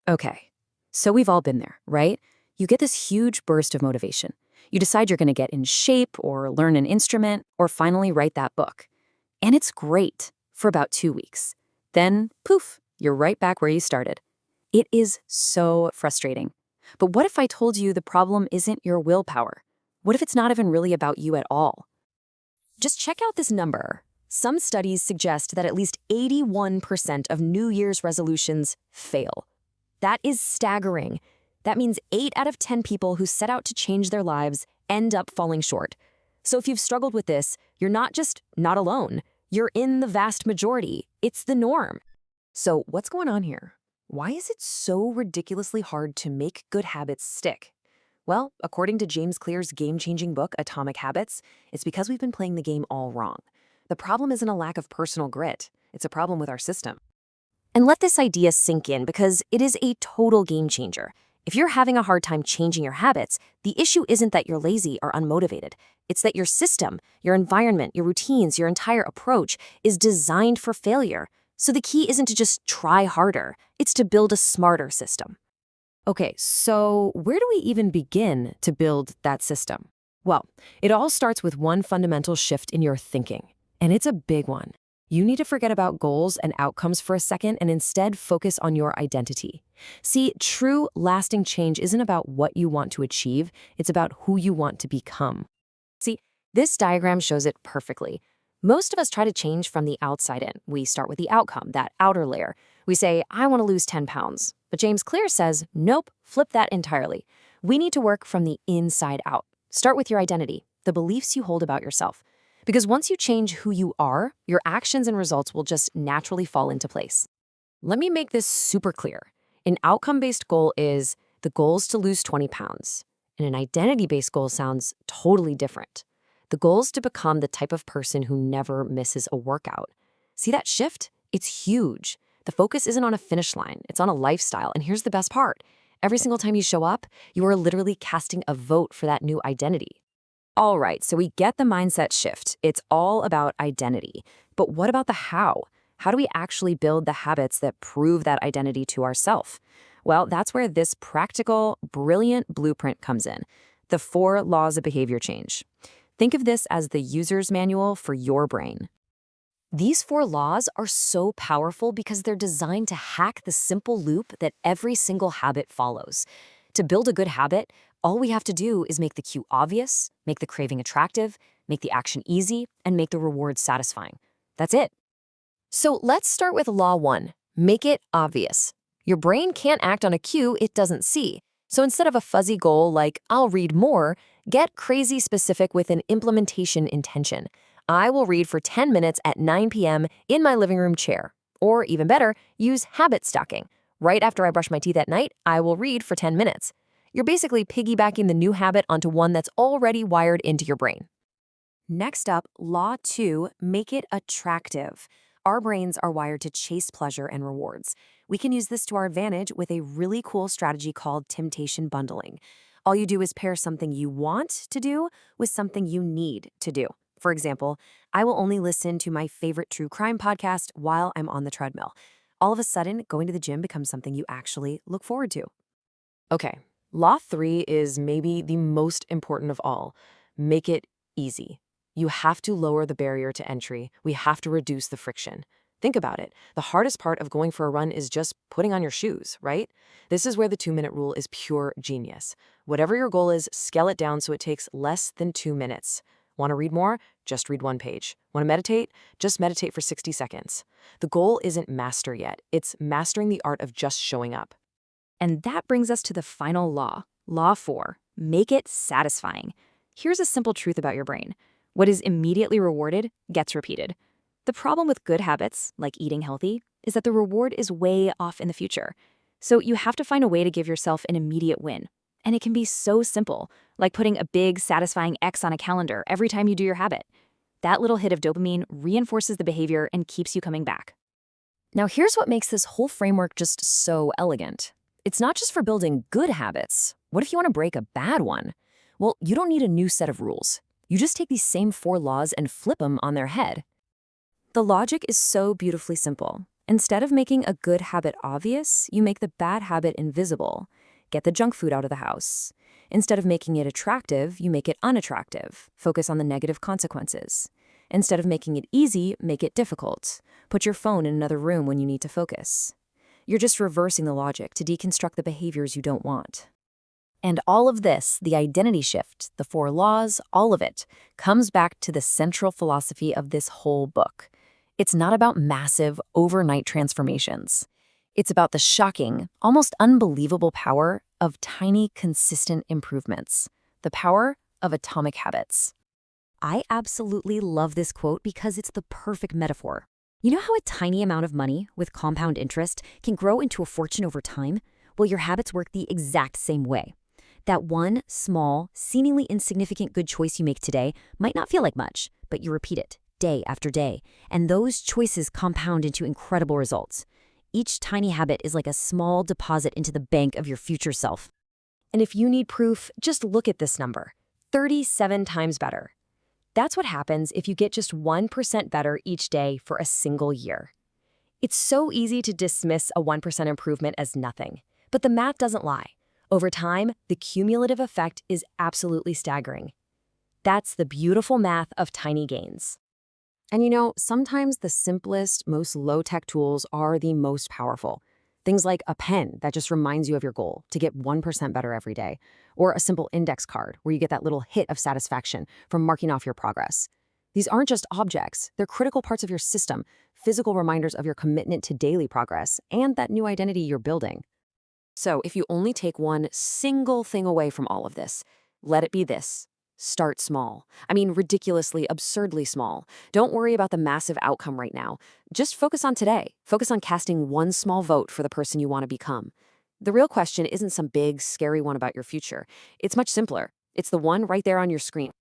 Okay, so we've all been there, right? You get this huge burst of motivation. You decide you're going to get in shape or learn an instrument or finally write that book. And it's great for about 2 weeks. Then, poof, you're right back where you started. It is so frustrating. But what if I told you the problem isn't your willpower? What if it's not even really about you at all? Just check out this number. Some studies suggest that at least 81% of New Year's resolutions fail. That is staggering. That means 8 out of 10 people who set out to change their lives end up falling short. So if you've struggled with this, you're not just not alone. You're in the vast majority. It's the norm. So what's going on here? Why is it so ridiculously hard to make good habits stick? Well, according to James Clear's game-changing book, Atomic Habits, it's because we've been playing the game all wrong. The problem isn't a lack of personal grit. It's a problem with our system. And let this idea sink in because it is a total game changer. If you're having a hard time changing your habits, the issue isn't that you're lazy or unmotivated. It's that your system, your environment, your routines, your entire approach is designed for failure. So the key isn't to just try harder, it's to build a smarter system. Okay, so where do we even begin to build that system? Well, it all starts with one fundamental shift in your thinking, and it's a big one. You need to forget about goals and outcomes for a second and instead focus on your identity. See, true, lasting change isn't about what you want to achieve, it's about who you want to become. See, this diagram shows it perfectly. Most of us try to change from the outside in. We start with the outcome, that outer layer. We say, I want to lose 10 pounds. But James Clear says, nope, flip that entirely. We need to work from the inside out. Start with your identity, the beliefs you hold about yourself. Because once you change who you are, your actions and results will just naturally fall into place. Let me make this super clear. An outcome-based goal is the goal is to lose 20 pounds. And an identity-based goal sounds totally different. The goal is to become the type of person who never misses a workout. See that shift? It's huge. The focus isn't on a finish line, it's on a lifestyle. And here's the best part. Every single time you show up, you are literally casting a vote for that new identity. All right, so we get the mindset shift. It's all about identity. But what about the how? How do we actually build the habits that prove that identity to ourselves? Well, that's where this practical, brilliant blueprint comes in. The 4 laws of behavior change. Think of this as the user's manual for your brain. These 4 laws are so powerful because they're designed to hack the simple loop that every single habit follows. To build a good habit, all we have to do is make the cue obvious, make the craving attractive, make the action easy, and make the reward satisfying. That's it. So let's start with Law 1. Make it obvious. Your brain can't act on a cue it doesn't see. So instead of a fuzzy goal like, I'll read more, get crazy specific with an implementation intention. I will read for 10 minutes at 9 p.m. in my living room chair. Or even better, use habit stacking. Right after I brush my teeth at night, I will read for 10 minutes. You're basically piggybacking the new habit onto one that's already wired into your brain. Next up, Law 2, make it attractive. Our brains are wired to chase pleasure and rewards. We can use this to our advantage with a really cool strategy called temptation bundling. All you do is pair something you want to do with something you need to do. For example, I will only listen to my favorite true crime podcast while I'm on the treadmill. All of a sudden, going to the gym becomes something you actually look forward to. Okay, Law 3 is maybe the most important of all. Make it easy. You have to lower the barrier to entry. We have to reduce the friction. Think about it. The hardest part of going for a run is just putting on your shoes, right? This is where the 2-minute rule is pure genius. Whatever your goal is, scale it down so it takes less than 2 minutes. Want to read more? Just read 1 page. Want to meditate? Just meditate for 60 seconds. The goal isn't master yet. It's mastering the art of just showing up. And that brings us to the final law, Law 4, make it satisfying. Here's a simple truth about your brain. What is immediately rewarded gets repeated. The problem with good habits, like eating healthy, is that the reward is way off in the future. So you have to find a way to give yourself an immediate win. And it can be so simple, like putting a big, satisfying X on a calendar every time you do your habit. That little hit of dopamine reinforces the behavior and keeps you coming back. Now here's what makes this whole framework just so elegant. It's not just for building good habits. What if you want to break a bad one? Well, you don't need a new set of rules. You just take these same 4 laws and flip them on their head. The logic is so beautifully simple. Instead of making a good habit obvious, you make the bad habit invisible. Get the junk food out of the house. Instead of making it attractive, you make it unattractive. Focus on the negative consequences. Instead of making it easy, make it difficult. Put your phone in another room when you need to focus. You're just reversing the logic to deconstruct the behaviors you don't want. And all of this, the identity shift, the 4 laws, all of it, comes back to the central philosophy of this whole book. It's not about massive, overnight transformations. It's about the shocking, almost unbelievable power of tiny, consistent improvements. The power of atomic habits. I absolutely love this quote because it's the perfect metaphor. You know how a tiny amount of money with compound interest can grow into a fortune over time? Well, your habits work the exact same way. That one small, seemingly insignificant good choice you make today might not feel like much, but you repeat it day after day, and those choices compound into incredible results. Each tiny habit is like a small deposit into the bank of your future self. And if you need proof, just look at this number, 37 times better. That's what happens if you get just 1% better each day for a single year. It's so easy to dismiss a 1% improvement as nothing, but the math doesn't lie. Over time, the cumulative effect is absolutely staggering. That's the beautiful math of tiny gains. And sometimes the simplest, most low-tech tools are the most powerful. Things like a pen that just reminds you of your goal to get 1% better every day, or a simple index card where you get that little hit of satisfaction from marking off your progress. These aren't just objects, they're critical parts of your system, physical reminders of your commitment to daily progress and that new identity you're building. So if you only take one single thing away from all of this, let it be this. Start small. I mean, ridiculously, absurdly small. Don't worry about the massive outcome right now. Just focus on today. Focus on casting one small vote for the person you want to become. The real question isn't some big, scary one about your future. It's much simpler. It's the one right there on your screen.